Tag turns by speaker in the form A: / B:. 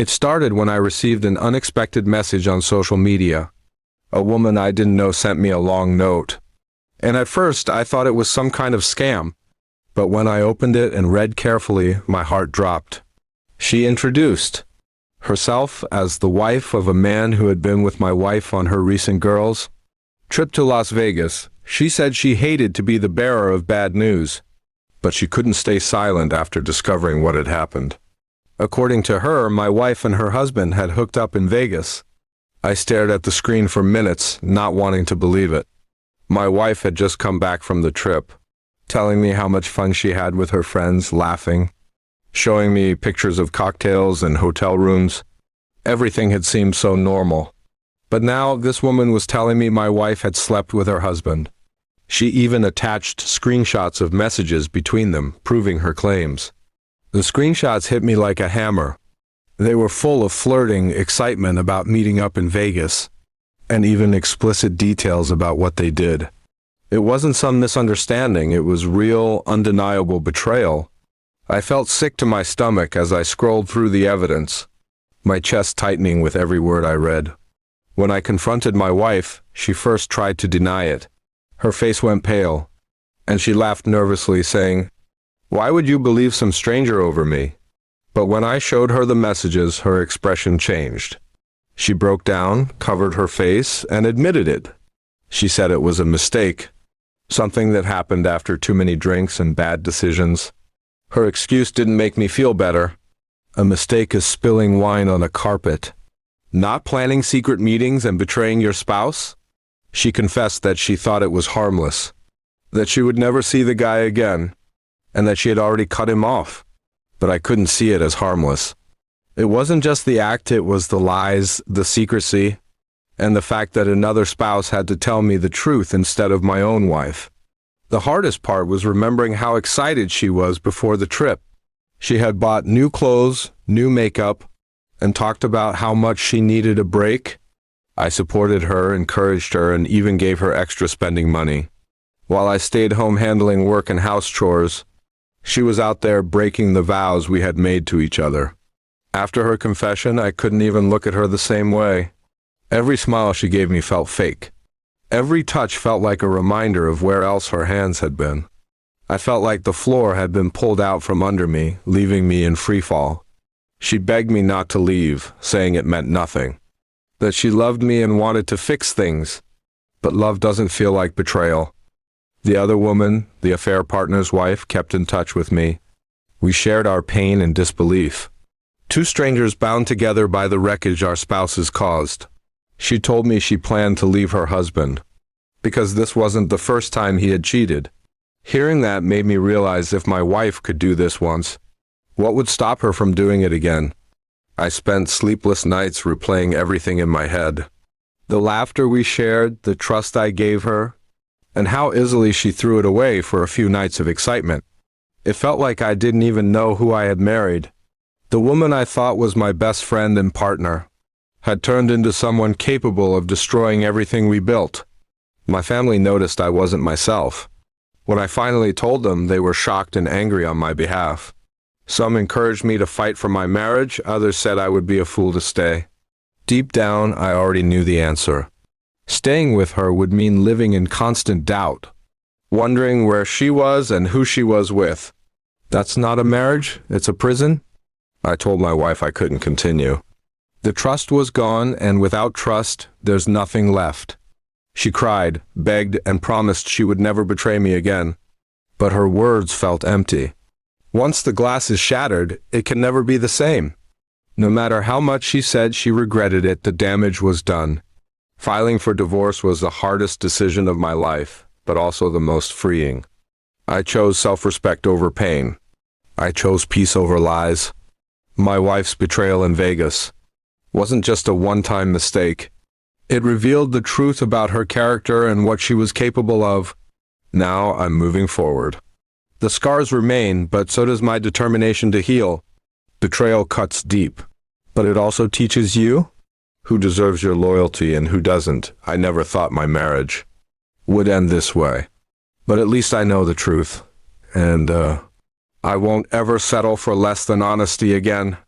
A: It started when I received an unexpected message on social media. A woman I didn't know sent me a long note. And at first, I thought it was some kind of scam. But when I opened it and read carefully, my heart dropped. She introduced herself as the wife of a man who had been with my wife on her recent girls' trip to Las Vegas. She said she hated to be the bearer of bad news, but she couldn't stay silent after discovering what had happened. According to her, my wife and her husband had hooked up in Vegas. I stared at the screen for minutes, not wanting to believe it. My wife had just come back from the trip, telling me how much fun she had with her friends, laughing, showing me pictures of cocktails and hotel rooms. Everything had seemed so normal. But now this woman was telling me my wife had slept with her husband. She even attached screenshots of messages between them, proving her claims. The screenshots hit me like a hammer. They were full of flirting, excitement about meeting up in Vegas, and even explicit details about what they did. It wasn't some misunderstanding, it was real, undeniable betrayal. I felt sick to my stomach as I scrolled through the evidence, my chest tightening with every word I read. When I confronted my wife, she first tried to deny it. Her face went pale, and she laughed nervously, saying, "Why would you believe some stranger over me?" But when I showed her the messages, her expression changed. She broke down, covered her face, and admitted it. She said it was a mistake, something that happened after too many drinks and bad decisions. Her excuse didn't make me feel better. A mistake is spilling wine on a carpet. Not planning secret meetings and betraying your spouse? She confessed that she thought it was harmless, that she would never see the guy again, and that she had already cut him off. But I couldn't see it as harmless. It wasn't just the act, it was the lies, the secrecy, and the fact that another spouse had to tell me the truth instead of my own wife. The hardest part was remembering how excited she was before the trip. She had bought new clothes, new makeup, and talked about how much she needed a break. I supported her, encouraged her, and even gave her extra spending money. While I stayed home handling work and house chores, she was out there breaking the vows we had made to each other. After her confession, I couldn't even look at her the same way. Every smile she gave me felt fake. Every touch felt like a reminder of where else her hands had been. I felt like the floor had been pulled out from under me, leaving me in free fall. She begged me not to leave, saying it meant nothing, that she loved me and wanted to fix things. But love doesn't feel like betrayal. The other woman, the affair partner's wife, kept in touch with me. We shared our pain and disbelief. Two strangers bound together by the wreckage our spouses caused. She told me she planned to leave her husband, because this wasn't the first time he had cheated. Hearing that made me realize if my wife could do this once, what would stop her from doing it again? I spent sleepless nights replaying everything in my head. The laughter we shared, the trust I gave her, and how easily she threw it away for a few nights of excitement. It felt like I didn't even know who I had married. The woman I thought was my best friend and partner had turned into someone capable of destroying everything we built. My family noticed I wasn't myself. When I finally told them, they were shocked and angry on my behalf. Some encouraged me to fight for my marriage, others said I would be a fool to stay. Deep down, I already knew the answer. Staying with her would mean living in constant doubt, wondering where she was and who she was with. That's not a marriage, it's a prison. I told my wife I couldn't continue. The trust was gone, and without trust, there's nothing left. She cried, begged, and promised she would never betray me again. But her words felt empty. Once the glass is shattered, it can never be the same. No matter how much she said she regretted it, the damage was done. Filing for divorce was the hardest decision of my life, but also the most freeing. I chose self-respect over pain. I chose peace over lies. My wife's betrayal in Vegas wasn't just a one-time mistake. It revealed the truth about her character and what she was capable of. Now I'm moving forward. The scars remain, but so does my determination to heal. Betrayal cuts deep, but it also teaches you who deserves your loyalty and who doesn't. I never thought my marriage would end this way, but at least I know the truth, and I won't ever settle for less than honesty again.